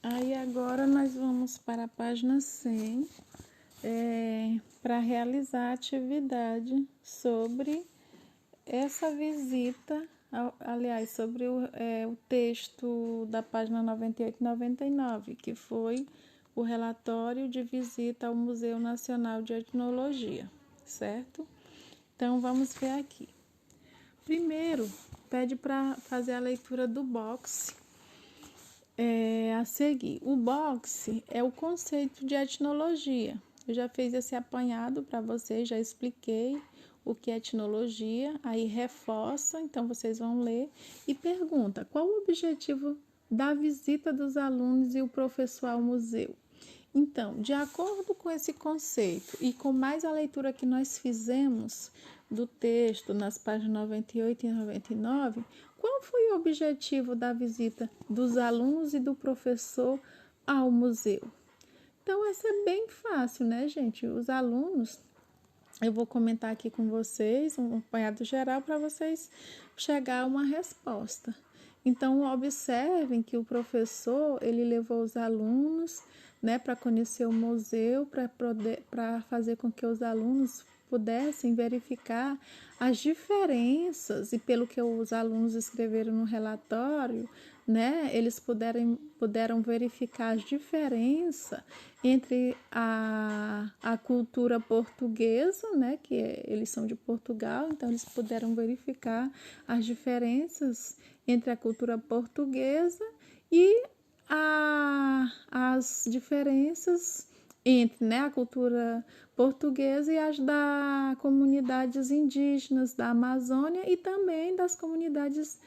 Aí agora nós vamos para a página 100, para realizar a atividade sobre essa visita, aliás, sobre o texto da página 98 e 99, que foi o relatório de visita ao Museu Nacional de Etnologia, certo? Então vamos ver aqui. Primeiro, pede para fazer a leitura do box. A seguir, o box é o conceito de etnologia. Eu já fiz esse apanhado para vocês, já expliquei o que é etnologia, aí reforça, então vocês vão ler e pergunta: qual o objetivo da visita dos alunos e o professor ao museu? Então, de acordo com esse conceito e com mais a leitura que nós fizemos do texto nas páginas 98 e 99, qual foi o objetivo da visita dos alunos e do professor ao museu? Então, essa é bem fácil, né, gente? Os alunos, eu vou comentar aqui com vocês, um apanhado geral para vocês chegar a uma resposta. Então, observem que o professor, ele levou os alunos, né, para conhecer o museu, para fazer com que os alunos pudessem verificar as diferenças, e pelo que os alunos escreveram no relatório, né, eles puderam verificar as diferenças entre a cultura portuguesa, né, que eles são de Portugal, então eles puderam verificar as diferenças entre a cultura portuguesa e as diferenças entre, né, a cultura portuguesa e as das comunidades indígenas da Amazônia e também das comunidades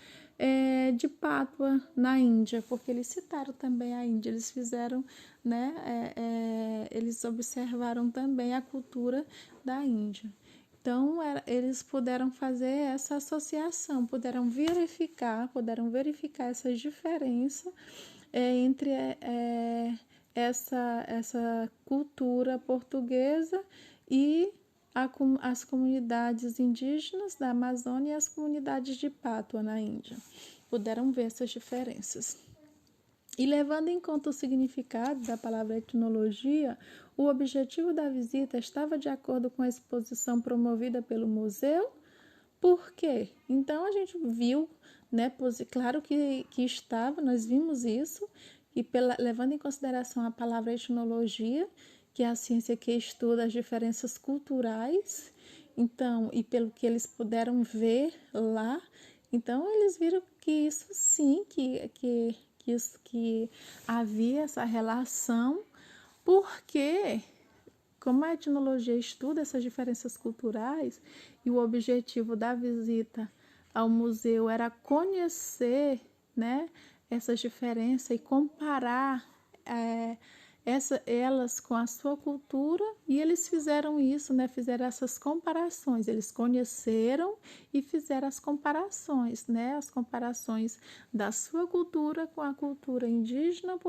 de Pátua na Índia, porque eles citaram também a Índia, eles fizeram, né, eles observaram também a cultura da Índia. Então, eles puderam fazer essa associação, puderam verificar essas diferenças entre essa cultura portuguesa e as comunidades indígenas da Amazônia e as comunidades de Pátua na Índia. Puderam ver essas diferenças. E levando em conta o significado da palavra etnologia, o objetivo da visita estava de acordo com a exposição promovida pelo museu? Por quê? Então a gente viu, né, claro que estava, nós vimos isso, e levando em consideração a palavra etnologia, que é a ciência que estuda as diferenças culturais, então, e pelo que eles puderam ver lá, então eles viram que isso sim, que havia essa relação, porque como a etnologia estuda essas diferenças culturais e o objetivo da visita ao museu era conhecer, né, essas diferenças e comparar elas com a sua cultura, e eles fizeram isso, né, fizeram essas comparações, eles conheceram e fizeram as comparações, né, as comparações da sua cultura com a cultura indígena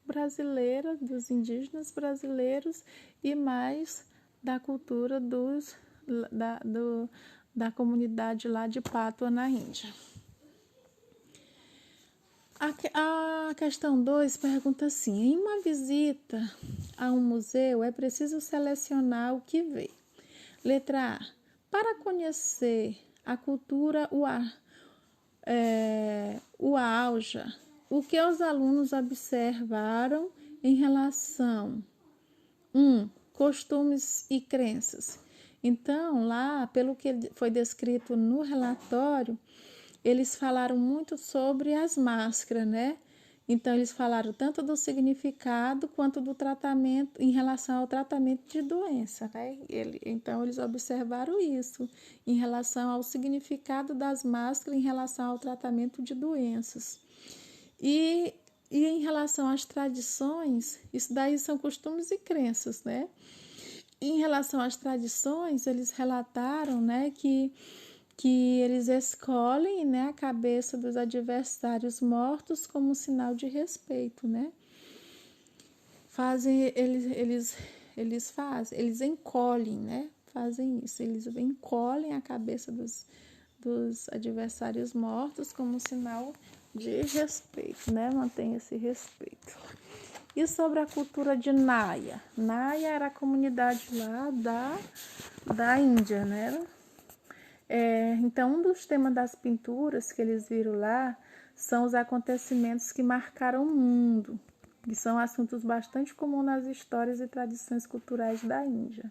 brasileira, dos indígenas brasileiros e mais da cultura da comunidade lá de Pátua na Índia. A questão 2 pergunta assim: em uma visita a um museu é preciso selecionar o que ver. Letra A: para conhecer a cultura Uauja, o que os alunos observaram em relação 1. Costumes e crenças. Então, lá, pelo que foi descrito no relatório, eles falaram muito sobre as máscaras, né? Então, eles falaram tanto do significado quanto do tratamento em relação ao tratamento de doença, né? Então, eles observaram isso em relação ao significado das máscaras em relação ao tratamento de doenças. E em relação às tradições, isso daí são costumes e crenças, né? E em relação às tradições, eles relataram, né, que eles escolhem, né, a cabeça dos adversários mortos como um sinal de respeito, né? Eles encolhem, né? Fazem isso, eles encolhem a cabeça dos adversários mortos como um sinal de respeito, né? Mantém esse respeito. E sobre a cultura de Naya? Naya era a comunidade lá da Índia, né? Então, um dos temas das pinturas que eles viram lá são os acontecimentos que marcaram o mundo, que são assuntos bastante comuns nas histórias e tradições culturais da Índia.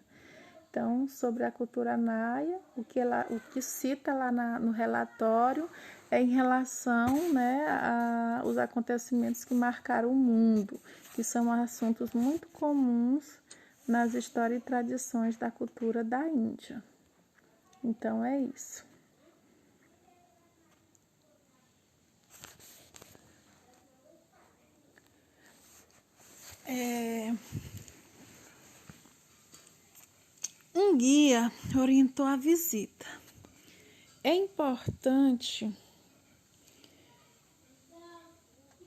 Então, sobre a cultura Naya, o que cita lá no relatório é em relação, né, aos acontecimentos que marcaram o mundo, que são assuntos muito comuns nas histórias e tradições da cultura da Índia. Então, é isso. Um guia orientou a visita. É importante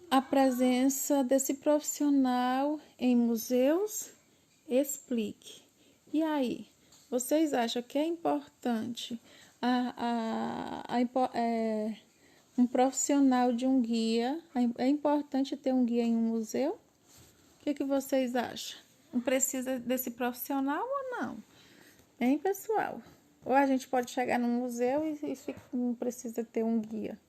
a presença desse profissional em museus. Explique. E aí, vocês acham que é importante um profissional de um guia? É importante ter um guia em um museu? O que vocês acham? Não precisa desse profissional ou não? Hein, pessoal? Ou a gente pode chegar num museu e não precisa ter um guia.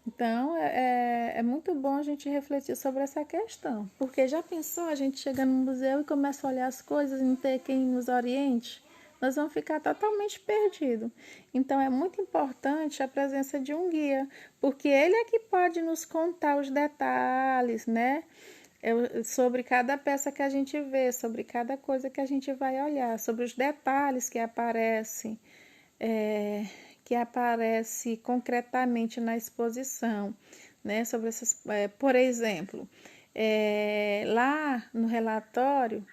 Então, é muito bom a gente refletir sobre essa questão. Porque já pensou a gente chega num museu e começa a olhar as coisas e não ter quem nos oriente? Nós vamos ficar totalmente perdidos. Então, é muito importante a presença de um guia, porque ele é que pode nos contar os detalhes, né? Sobre cada peça que a gente vê, sobre cada coisa que a gente vai olhar, sobre os detalhes que aparecem, concretamente na exposição, né? Sobre essas, por exemplo, lá no relatório,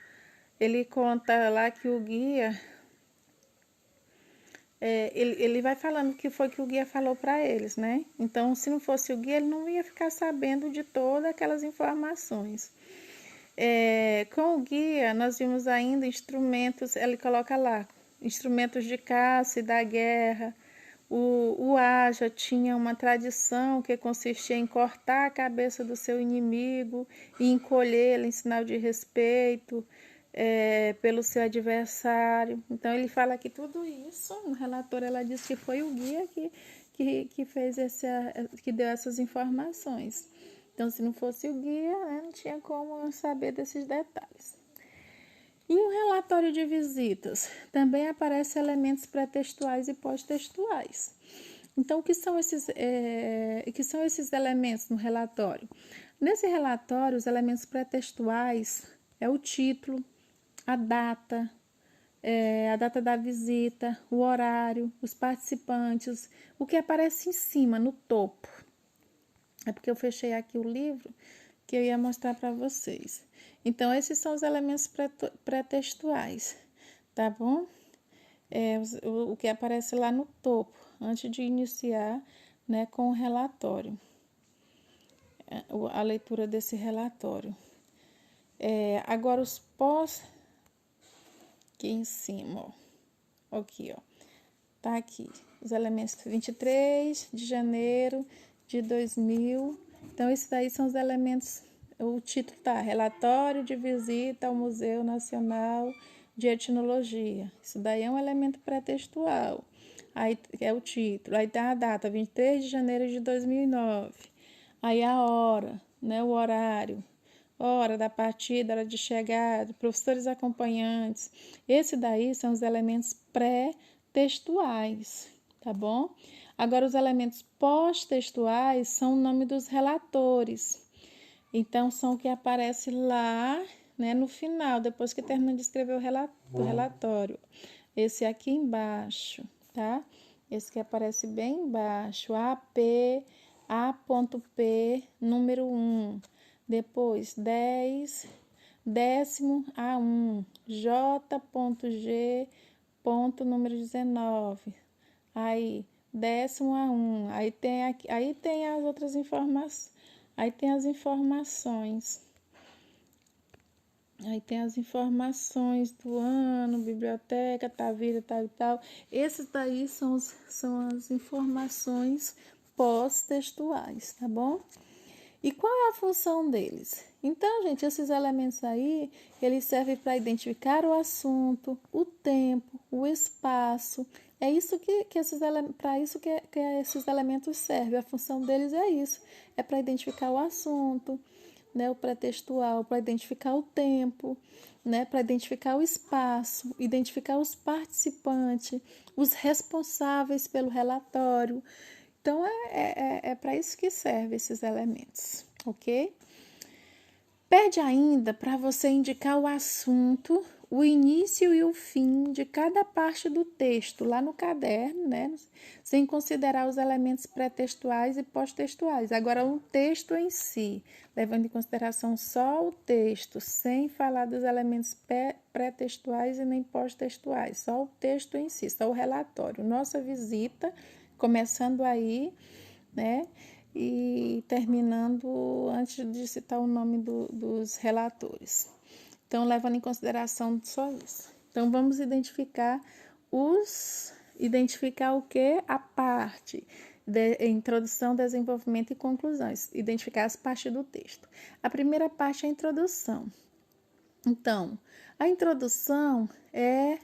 ele conta lá que o guia, ele vai falando o que foi que o guia falou para eles, né? Então, se não fosse o guia, ele não ia ficar sabendo de todas aquelas informações. Com o guia, nós vimos ainda instrumentos, ele coloca lá, instrumentos de caça e da guerra. O Aja tinha uma tradição que consistia em cortar a cabeça do seu inimigo e encolhê-la em sinal de respeito pelo seu adversário. Então, ele fala que tudo isso, no relatório ela diz que foi o guia que fez que deu essas informações. Então, se não fosse o guia, né, não tinha como saber desses detalhes. Em um relatório de visitas, também aparecem elementos pré-textuais e pós-textuais. Então, o que são esses elementos no relatório? Nesse relatório, os elementos pré-textuais é o título, a data da visita, o horário, os participantes, o que aparece em cima, no topo. É porque eu fechei aqui o livro que eu ia mostrar para vocês. Então, esses são os elementos pré-textuais, tá bom? O que aparece lá no topo, antes de iniciar, né, com o relatório, a leitura desse relatório. Agora, os pós, aqui em cima, ó. Aqui, ó. Tá aqui, os elementos 23 de janeiro de 2000. Então, esses daí são os elementos. O título tá: Relatório de visita ao Museu Nacional de Etnologia. Isso daí é um elemento pré-textual. Aí é o título. Aí tá a data, 23 de janeiro de 2009. Aí a hora, né, o horário, hora da partida, hora de chegada, professores acompanhantes. Esse daí são os elementos pré-textuais, tá bom? Agora, os elementos pós-textuais são o nome dos relatores. Então, são o que aparece lá, né, no final, depois que termina de escrever o relatório. Esse aqui embaixo, tá? Esse que aparece bem embaixo, AP, A.P, número 1. Depois, 10, décimo A1, J.G, ponto número 19. Aí, décimo A1. Aí tem as outras informações. Aí tem as informações. Aí tem as informações do ano, biblioteca, tal, vida, tal e tal. Esses daí são as informações pós-textuais, tá bom? E qual é a função deles? Então, gente, esses elementos aí, eles servem para identificar o assunto, o tempo, o espaço. É isso que esses para isso que esses elementos servem. A função deles é isso, é para identificar o assunto, né, o pré-textual, para identificar o tempo, né, para identificar o espaço, identificar os participantes, os responsáveis pelo relatório. Então, é para isso que servem esses elementos, ok? Pede ainda para você indicar o assunto, o início e o fim de cada parte do texto, lá no caderno, né? Sem considerar os elementos pré-textuais e pós-textuais. Agora, o texto em si, levando em consideração só o texto, sem falar dos elementos pré-textuais e nem pós-textuais, só o texto em si, só o relatório. Nossa visita, começando aí, né? E terminando antes de citar o nome dos relatores. Então, levando em consideração só isso. Então, vamos identificar o que? A parte de introdução, desenvolvimento e conclusões. Identificar as partes do texto. A primeira parte é a introdução. Então, a introdução é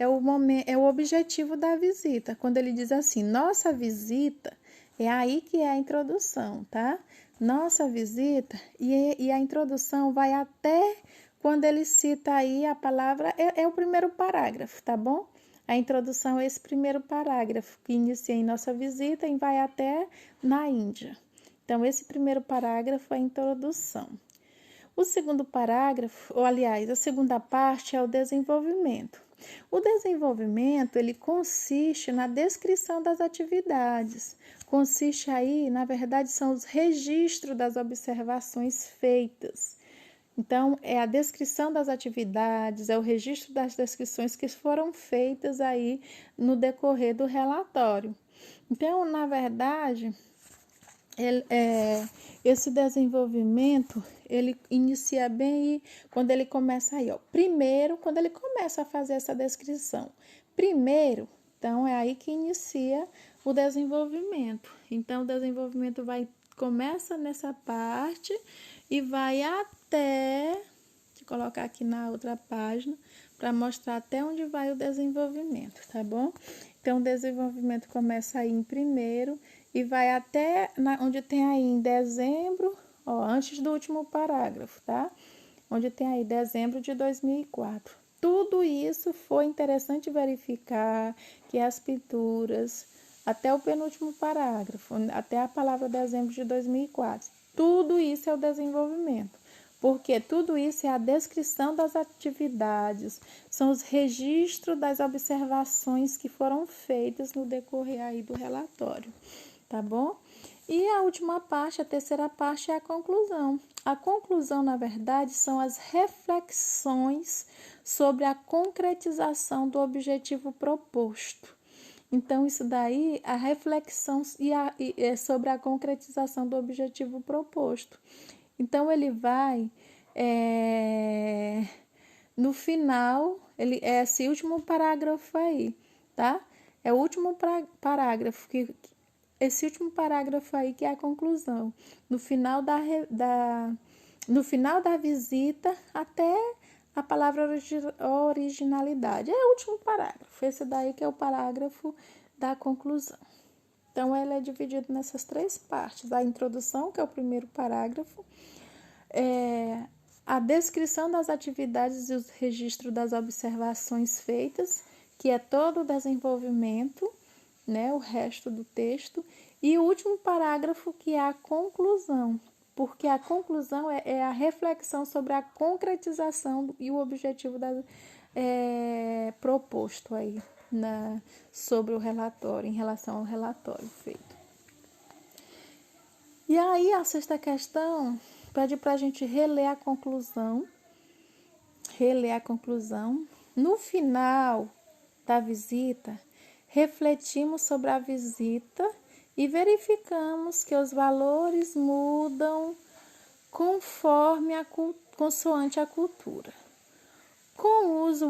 o objetivo da visita. Quando ele diz assim, nossa visita, é aí que é a introdução, tá? Nossa visita, e a introdução vai até quando ele cita aí a palavra, é o primeiro parágrafo, tá bom? A introdução é esse primeiro parágrafo, que inicia em nossa visita e vai até na Índia. Então, esse primeiro parágrafo é a introdução. O segundo parágrafo, ou aliás, a segunda parte é o desenvolvimento. O desenvolvimento, ele consiste na descrição das atividades. Consiste aí, na verdade, são os registros das observações feitas. Então, é a descrição das atividades, é o registro das descrições que foram feitas aí no decorrer do relatório. Então, na verdade, esse desenvolvimento, ele inicia bem quando ele começa aí, ó. Primeiro, quando ele começa a fazer essa descrição. Primeiro, então, é aí que inicia o desenvolvimento. Então, o desenvolvimento começa nessa parte e vai até, deixa eu colocar aqui na outra página, para mostrar até onde vai o desenvolvimento, tá bom? Então, o desenvolvimento começa aí em primeiro e vai até onde tem aí em dezembro, ó, antes do último parágrafo, tá? Onde tem aí dezembro de 2004. Tudo isso foi interessante verificar que as pinturas, até o penúltimo parágrafo, até a palavra dezembro de 2004, tudo isso é o desenvolvimento. Porque tudo isso é a descrição das atividades, são os registros das observações que foram feitas no decorrer aí do relatório, tá bom? E a última parte, a terceira parte, é a conclusão. A conclusão, na verdade, são as reflexões sobre a concretização do objetivo proposto. Então, isso daí, a reflexão é sobre a concretização do objetivo proposto. Então, ele vai, no final, é esse último parágrafo aí, tá? É o último parágrafo, esse último parágrafo aí que é a conclusão. No final no final da visita, até a palavra originalidade. É o último parágrafo, esse daí que é o parágrafo da conclusão. Então, ele é dividido nessas três partes. A introdução, que é o primeiro parágrafo, a descrição das atividades e os registros das observações feitas, que é todo o desenvolvimento, né, o resto do texto, e o último parágrafo, que é a conclusão. porque a conclusão é a reflexão sobre a concretização e o objetivo proposto aí sobre o relatório, em relação ao relatório feito. E aí a sexta questão pede para a gente reler a conclusão. No final da visita, refletimos sobre a visita e verificamos que os valores mudam consoante a cultura. Com o uso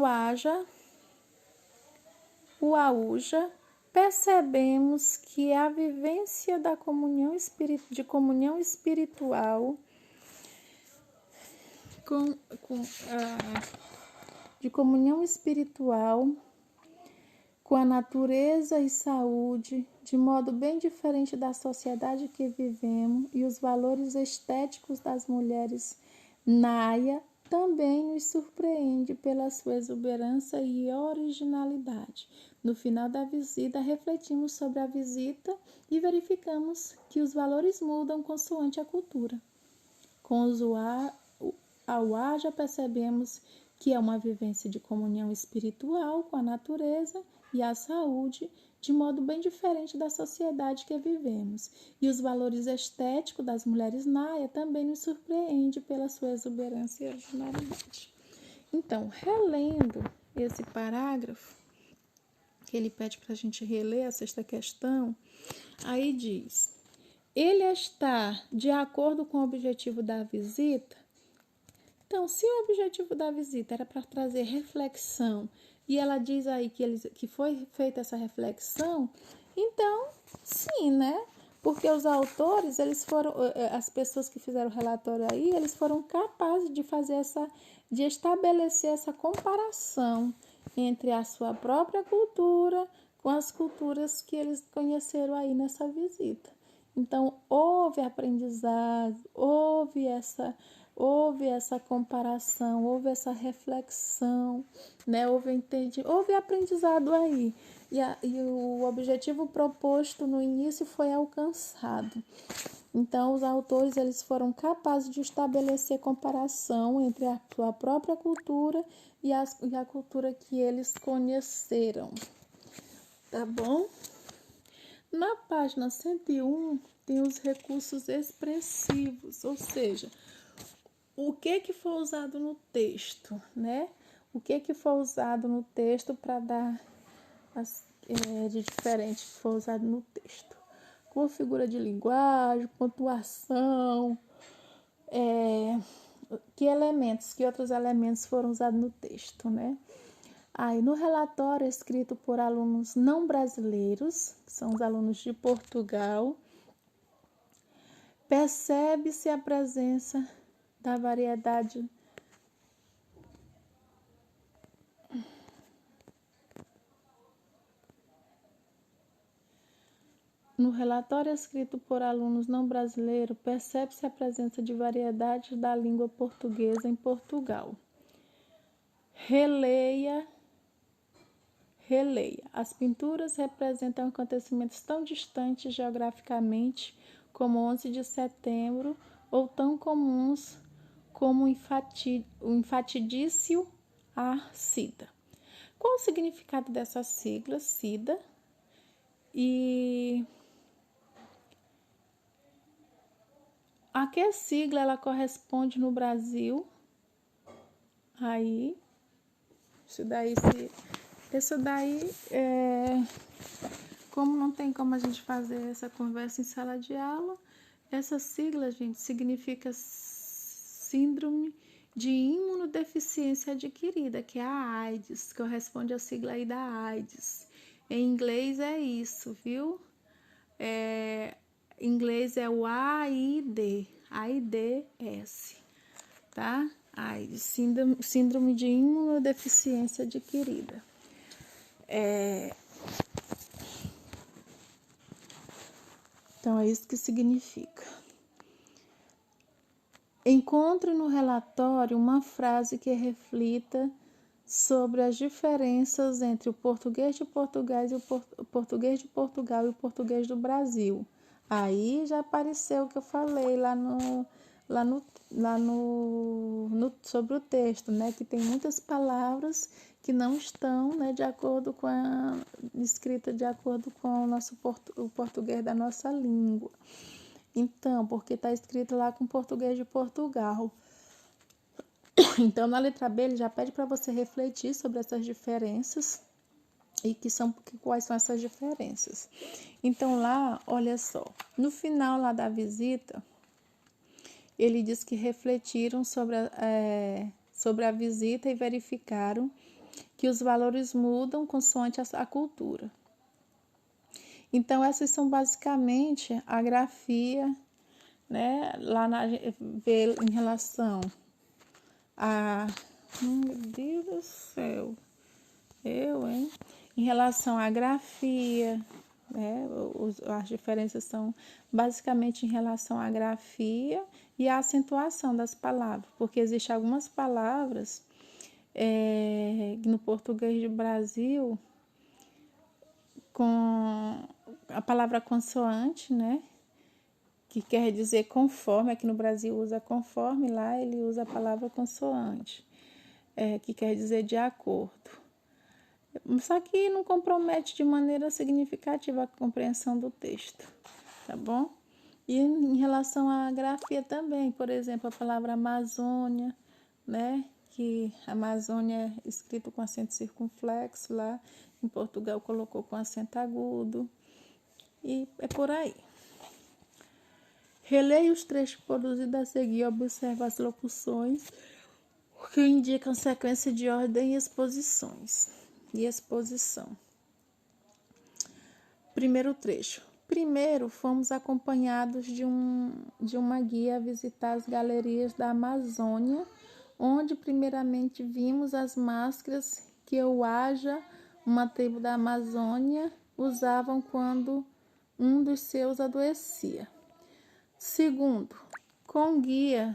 o AUJA, percebemos que a vivência de comunhão espiritual com a natureza e saúde, de modo bem diferente da sociedade que vivemos, e os valores estéticos das mulheres Naya também nos surpreende pela sua exuberância e originalidade. No final da visita, refletimos sobre a visita e verificamos que os valores mudam consoante a cultura. Com o AUJA, percebemos que é uma vivência de comunhão espiritual com a natureza e a saúde, de modo bem diferente da sociedade que vivemos. E os valores estéticos das mulheres Naya também nos surpreende pela sua exuberância e originalidade. Então, relendo esse parágrafo, que ele pede para a gente reler a sexta questão, aí diz: ele está de acordo com o objetivo da visita? Então, se o objetivo da visita era para trazer reflexão, e ela diz aí que foi feita essa reflexão, então, sim, né? Porque os autores, as pessoas que fizeram o relatório aí, eles foram capazes de estabelecer essa comparação entre a sua própria cultura com as culturas que eles conheceram aí nessa visita. Então, houve aprendizado, houve essa comparação, houve essa reflexão, né? Houve aprendizado aí. E o objetivo proposto no início foi alcançado. Então, os autores eles foram capazes de estabelecer comparação entre a sua própria cultura e a cultura que eles conheceram. Tá bom? Na página 101, tem os recursos expressivos, ou seja, o que foi usado no texto, né? O que foi usado no texto para dar de diferente que foi usado no texto. Com figura de linguagem, pontuação, que outros elementos foram usados no texto, né? Aí, no relatório escrito por alunos não brasileiros, que são os alunos de Portugal, percebe-se a presença da variedade No relatório escrito por alunos não brasileiros, percebe-se a presença de variedades da língua portuguesa em Portugal. Releia. As pinturas representam acontecimentos tão distantes geograficamente como 11 de setembro ou tão comuns como o infatidício SIDA. Qual o significado dessa sigla, SIDA? E a que sigla ela corresponde no Brasil? Aí, isso daí, como não tem como a gente fazer essa conversa em sala de aula, essa sigla, gente, significa síndrome de imunodeficiência adquirida, que é a AIDS, corresponde à sigla aí da AIDS. Em inglês é isso, viu? Em inglês é o AIDS, tá? AIDS, síndrome de imunodeficiência adquirida. Então, é isso que significa. Encontre no relatório uma frase que reflita sobre as diferenças entre o português de Portugal e o português de Portugal e o português do Brasil. Aí já apareceu o que eu falei lá sobre o texto, né, que tem muitas palavras que não estão, né, de acordo com escrita de acordo com o português da nossa língua. Então, porque está escrito lá com português de Portugal. Então, na letra B, ele já pede para você refletir sobre essas diferenças e quais são essas diferenças. Então, lá, olha só, no final lá da visita, ele diz que refletiram sobre a visita e verificaram que os valores mudam consoante a cultura. Então, essas são basicamente a grafia, né, lá em relação a... meu Deus do céu, em relação à grafia, né, as diferenças são basicamente em relação à grafia e à acentuação das palavras, porque existem algumas palavras no português do Brasil com a palavra consoante, né, que quer dizer conforme. Aqui no Brasil usa conforme, lá ele usa a palavra consoante, que quer dizer de acordo. Só que não compromete de maneira significativa a compreensão do texto, tá bom? E em relação à grafia também, por exemplo, a palavra Amazônia, né? Que Amazônia é escrito com acento circunflexo, lá em Portugal colocou com acento agudo, e é por aí. Releia os trechos produzidos a seguir e observa as locuções que indicam sequência de ordem e exposições. E exposição. Primeiro trecho. Primeiro, fomos acompanhados de uma guia a visitar as galerias da Amazônia, onde primeiramente vimos as máscaras que o Aja, uma tribo da Amazônia, usavam quando um dos seus adoecia. Segundo, com guia,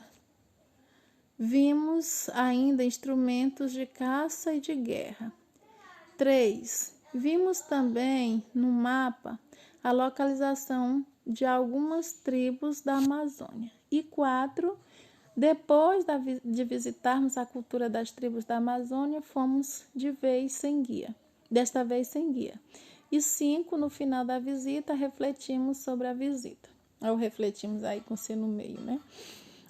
vimos ainda instrumentos de caça e de guerra. 3. Vimos também no mapa a localização de algumas tribos da Amazônia. E 4. Depois de visitarmos a cultura das tribos da Amazônia, fomos desta vez sem guia. E 5. No final da visita, refletimos sobre a visita. Ou refletimos aí com C no meio, né?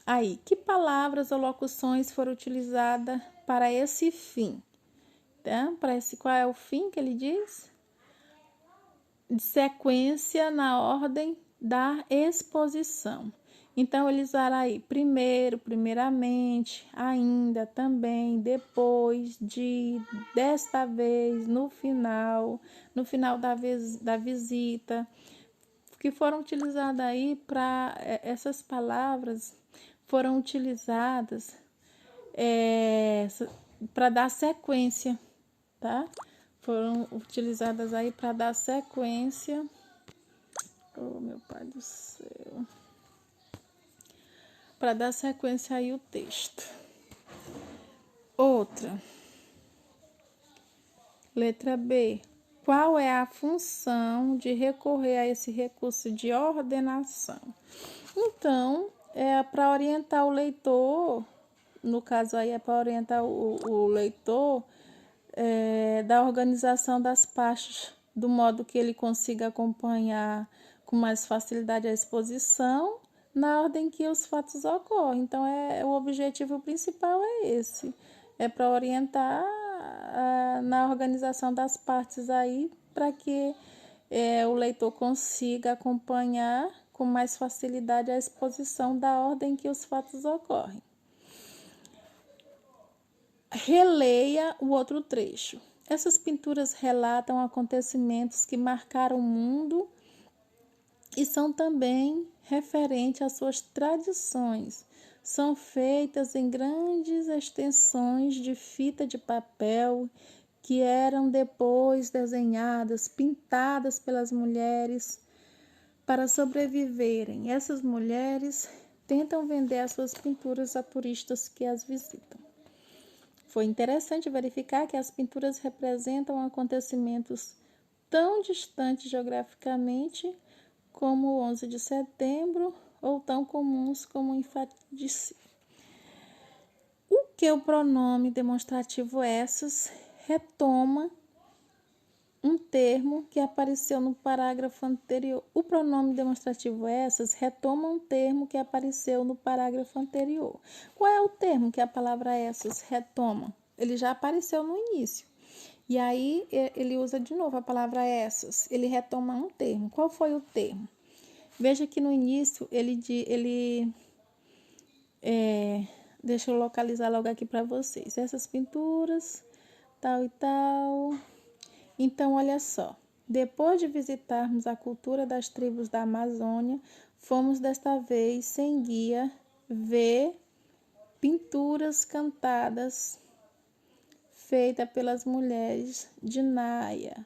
Aí, que palavras ou locuções foram utilizadas para esse fim? Qual é o fim que ele diz? De sequência na ordem da exposição. Então, eles usaram aí primeiro, primeiramente, ainda, também, depois, desta vez, no final da visita, que foram utilizadas aí essas palavras foram utilizadas para dar sequência, tá? Foram utilizadas aí para dar sequência. Oh, meu pai do céu. Para dar sequência aí o texto. Outra. Letra B. Qual é a função de recorrer a esse recurso de ordenação? Então, é para orientar o leitor, no caso aí é para orientar o leitor da organização das pastas, do modo que ele consiga acompanhar com mais facilidade a exposição, na ordem que os fatos ocorrem. Então, o objetivo principal é esse, é para orientar na organização das partes aí, para que o leitor consiga acompanhar com mais facilidade a exposição da ordem que os fatos ocorrem. Releia o outro trecho. Essas pinturas relatam acontecimentos que marcaram o mundo e são também referentes às suas tradições. São feitas em grandes extensões de fita de papel que eram depois desenhadas, pintadas pelas mulheres para sobreviverem. Essas mulheres tentam vender as suas pinturas a turistas que as visitam. Foi interessante verificar que as pinturas representam acontecimentos tão distantes geograficamente como o 11 de setembro ou tão comuns como infanticídio. O que o pronome demonstrativo essos retoma um termo que apareceu no parágrafo anterior. O pronome demonstrativo essas retoma um termo que apareceu no parágrafo anterior. Qual é o termo que a palavra essas retoma? Ele já apareceu no início. E aí ele usa de novo a palavra essas. Ele retoma um termo. Qual foi o termo? Veja que no início deixa eu localizar logo aqui para vocês. Essas pinturas, tal e tal. Então, olha só. Depois de visitarmos a cultura das tribos da Amazônia, fomos desta vez, sem guia, ver pinturas cantadas feitas pelas mulheres de Naia.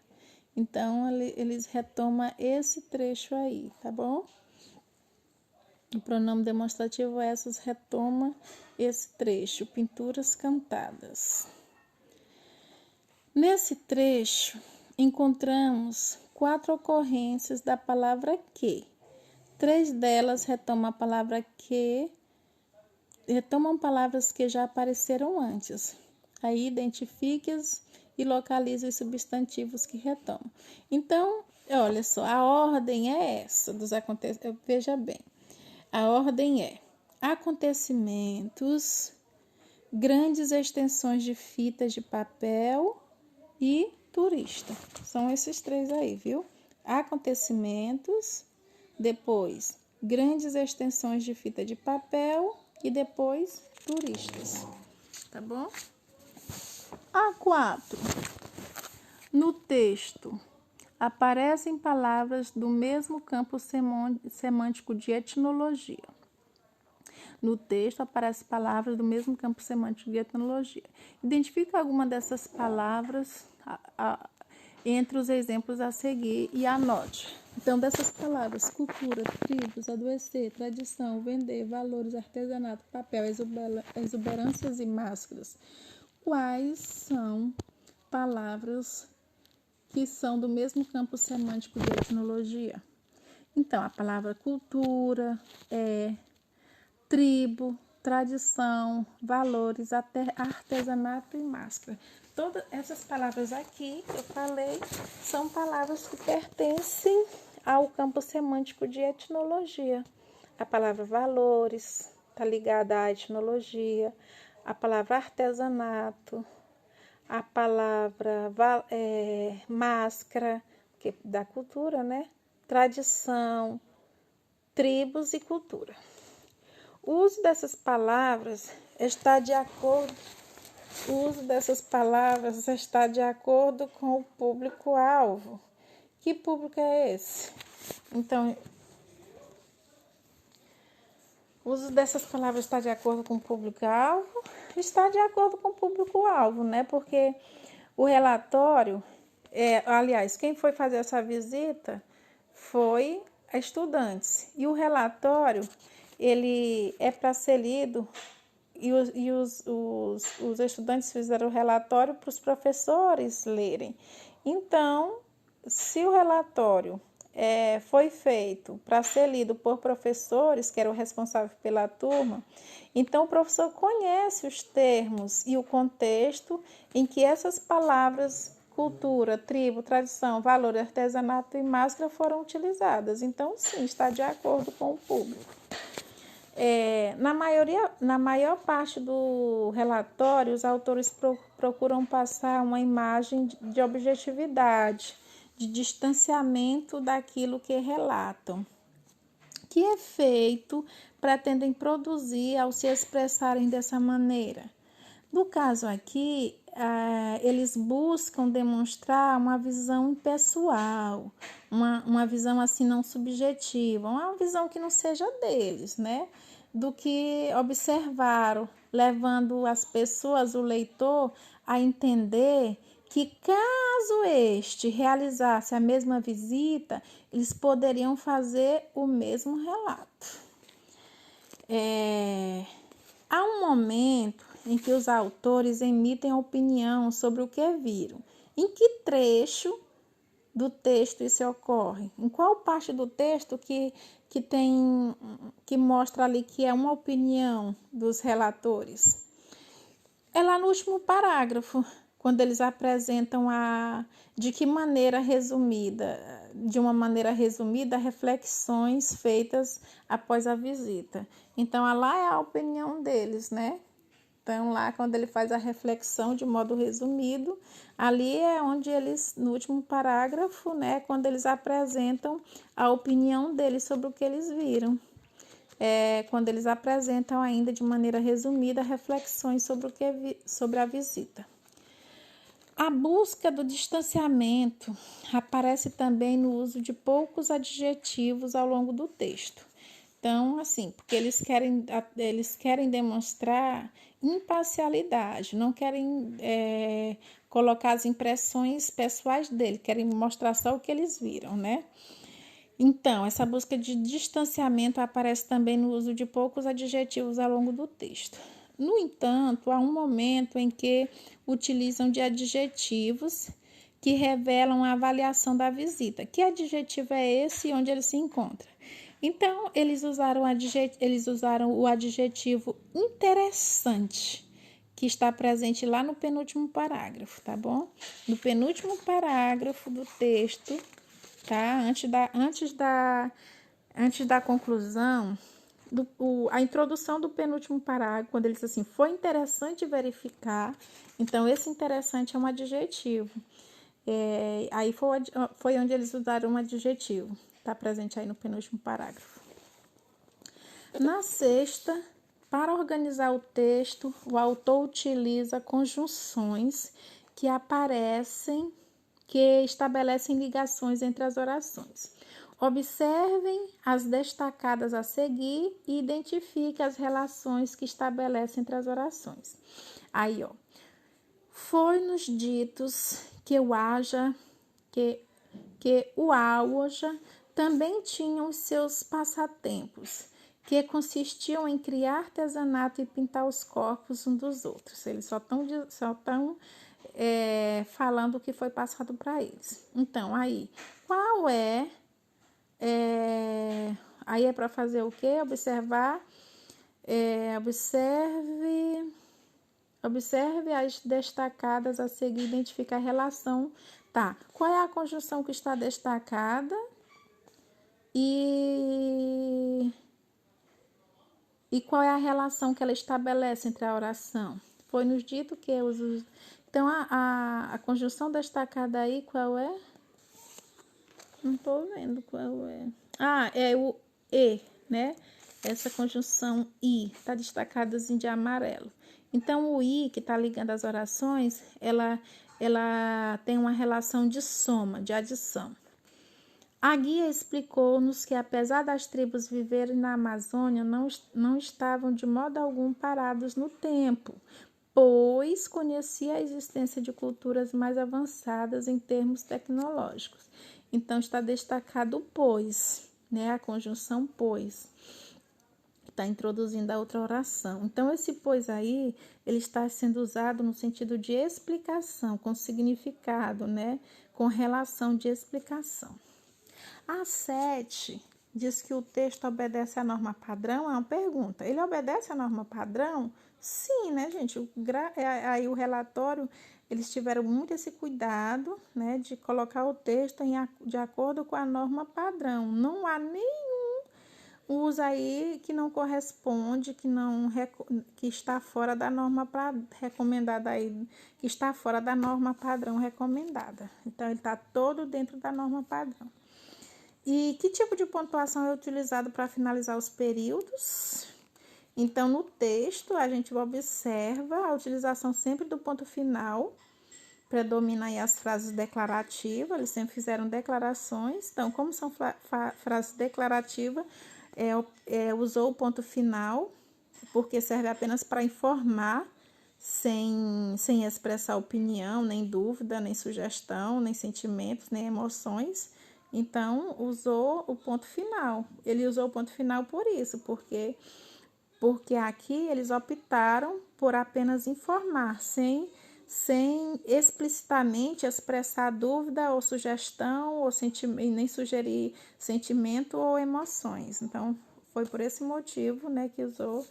Então, eles retomam esse trecho aí, tá bom? O pronome demonstrativo essas retoma esse trecho, pinturas cantadas. Nesse trecho, encontramos 4 ocorrências da palavra que. 3 delas retomam a palavra que, retomam palavras que já apareceram antes. Aí identifique-as e localize os substantivos que retomam. Então, olha só, a ordem é essa dos acontecimentos. Veja bem. A ordem é acontecimentos, grandes extensões de fitas de papel e turista. São esses 3 aí, viu? Acontecimentos, depois grandes extensões de fita de papel e depois turistas. Tá bom? A4. No texto aparecem palavras do mesmo campo semântico de etimologia. No texto aparecem palavras do mesmo campo semântico de etimologia. Identifica alguma dessas palavras entre os exemplos a seguir e anote. Então, dessas palavras, cultura, tribos, adoecer, tradição, vender, valores, artesanato, papel, exuberâncias e máscaras, quais são palavras que são do mesmo campo semântico de etnologia? Então, a palavra cultura é tribo, tradição, valores, artesanato e máscara. Todas essas palavras aqui que eu falei são palavras que pertencem ao campo semântico de etnologia. A palavra valores está ligada à etnologia, a palavra artesanato, a palavra máscara, que é da cultura, né? Tradição, tribos e cultura. O uso dessas palavras está de acordo com o público-alvo. Que público é esse? Então, o uso dessas palavras está de acordo com o público-alvo? Está de acordo com o público-alvo, né? Porque o relatório, aliás, quem foi fazer essa visita foi a estudantes. E o relatório, ele é para ser lido, e os estudantes fizeram o relatório para os professores lerem. Então, se o relatório foi feito para ser lido por professores, que eram responsáveis pela turma, então o professor conhece os termos e o contexto em que essas palavras cultura, tribo, tradição, valor, artesanato e máscara foram utilizadas. Então, sim, está de acordo com o público. Na maior parte do relatório, os autores procuram passar uma imagem de objetividade, de distanciamento daquilo que relatam. Que efeito pretendem produzir ao se expressarem dessa maneira? No caso aqui, eles buscam demonstrar uma visão impessoal, uma visão assim não subjetiva, uma visão que não seja deles, né? Do que observaram, levando as pessoas, o leitor, a entender que caso este realizasse a mesma visita, eles poderiam fazer o mesmo relato. Há um momento em que os autores emitem opinião sobre o que viram. Em que trecho do texto isso ocorre? Em qual parte do texto que mostra ali que é uma opinião dos relatores? É lá no último parágrafo, quando eles apresentam de uma maneira resumida, reflexões feitas após a visita. Então, lá é a opinião deles, né? Então, lá quando ele faz a reflexão de modo resumido, ali é onde eles, no último parágrafo, né, quando eles apresentam a opinião deles sobre o que eles viram. Quando eles apresentam ainda de maneira resumida reflexões sobre a visita. A busca do distanciamento aparece também no uso de poucos adjetivos ao longo do texto. Então, assim, porque eles querem demonstrar imparcialidade, não querem colocar as impressões pessoais dele, querem mostrar só o que eles viram, né? Então, essa busca de distanciamento aparece também no uso de poucos adjetivos ao longo do texto. No entanto, há um momento em que utilizam de adjetivos que revelam a avaliação da visita. Que adjetivo é esse e onde ele se encontra? Então, eles usaram o adjetivo interessante, que está presente lá no penúltimo parágrafo, tá bom? No penúltimo parágrafo do texto, tá? Antes da conclusão, a introdução do penúltimo parágrafo, quando ele diz assim, foi interessante verificar, então esse interessante é um adjetivo. Aí foi onde eles usaram um adjetivo, está presente aí no penúltimo parágrafo. Na sexta, para organizar o texto, o autor utiliza conjunções que estabelecem ligações entre as orações. Observem as destacadas a seguir e identifique as relações que estabelecem entre as orações. Aí, ó. Foi-nos ditos que o Aja também tinha os seus passatempos, que consistiam em criar artesanato e pintar os corpos uns dos outros. Eles só estão falando o que foi passado para eles. Então, aí, qual aí é para fazer o quê? Observar. Observe as destacadas a seguir, identificar a relação. Tá, qual é a conjunção que está destacada? E qual é a relação que ela estabelece entre a oração? Foi-nos dito que Então, a conjunção destacada aí, qual é? Não estou vendo qual é. É o E, né? Essa conjunção I está destacada de amarelo. Então, o I, que está ligando as orações, ela tem uma relação de soma, de adição. A guia explicou-nos que, apesar das tribos viverem na Amazônia, não estavam de modo algum parados no tempo, pois conhecia a existência de culturas mais avançadas em termos tecnológicos. Então, está destacado o pois, né? A conjunção pois. Está introduzindo a outra oração. Então, esse pois aí, ele está sendo usado no sentido de explicação, com significado, né? Com relação de explicação. A 7 diz que o texto obedece à norma padrão. É uma pergunta. Ele obedece à norma padrão? Sim, né, gente? Aí o relatório, eles tiveram muito esse cuidado, né, de colocar o texto de acordo com a norma padrão. Não há nenhum uso aí que não corresponde, que está fora da norma recomendada aí, que está fora da norma padrão recomendada. Então, ele está todo dentro da norma padrão. E que tipo de pontuação é utilizado para finalizar os períodos? Então, no texto, a gente observa a utilização sempre do ponto final, predomina aí as frases declarativas, eles sempre fizeram declarações. Então, como são frases declarativas, usou o ponto final, porque serve apenas para informar, sem expressar opinião, nem dúvida, nem sugestão, nem sentimentos, nem emoções. Então, usou o ponto final. Ele usou o ponto final por isso, porque aqui eles optaram por apenas informar, sem sem explicitamente expressar dúvida ou sugestão, ou nem sugerir sentimento ou emoções. Então, foi por esse motivo, né, que usou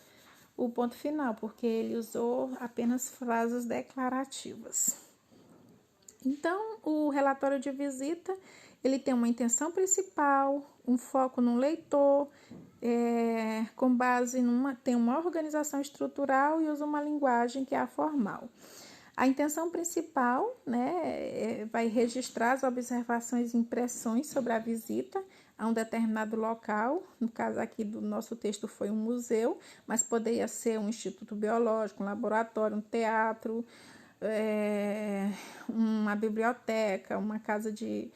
o ponto final, porque ele usou apenas frases declarativas. Então, o relatório de visita, ele tem uma intenção principal, um foco no leitor, com base tem uma organização estrutural e usa uma linguagem que é a formal. A intenção principal, né, vai registrar as observações e impressões sobre a visita a um determinado local. No caso aqui do nosso texto foi um museu, mas poderia ser um instituto biológico, um laboratório, um teatro, uma biblioteca, uma casa de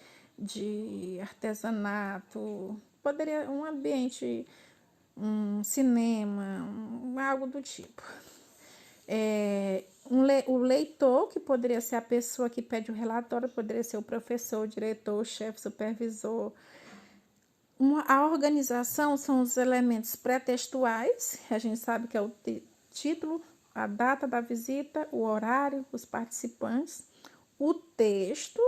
artesanato, poderia um ambiente, um cinema, algo do tipo. O leitor, que poderia ser a pessoa que pede o relatório, poderia ser o professor, o diretor, o chefe, supervisor. A organização são os elementos pré-textuais, a gente sabe que é o título, a data da visita, o horário, os participantes, o texto,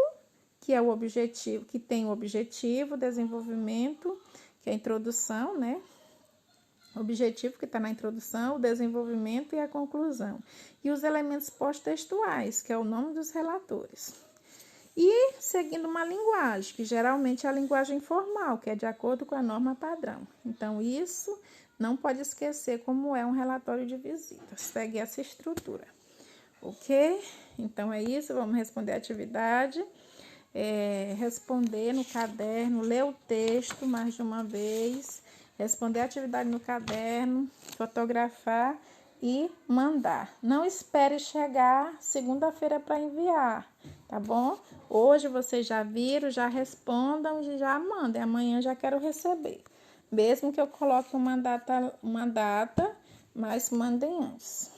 que é o objetivo, que tem o objetivo, desenvolvimento, que é a introdução, né? O objetivo que está na introdução, o desenvolvimento e a conclusão. E os elementos pós-textuais, que é o nome dos relatores. E seguindo uma linguagem, que geralmente é a linguagem formal, que é de acordo com a norma padrão. Então, isso não pode esquecer como é um relatório de visita. Segue essa estrutura. Ok? Então, é isso. Vamos responder a atividade. Responder no caderno, ler o texto mais de uma vez, responder a atividade no caderno, fotografar e mandar. Não espere chegar segunda-feira para enviar, tá bom? Hoje vocês já viram, já respondam e já mandem. Amanhã já quero receber. Mesmo que eu coloque uma data, mas mandem antes.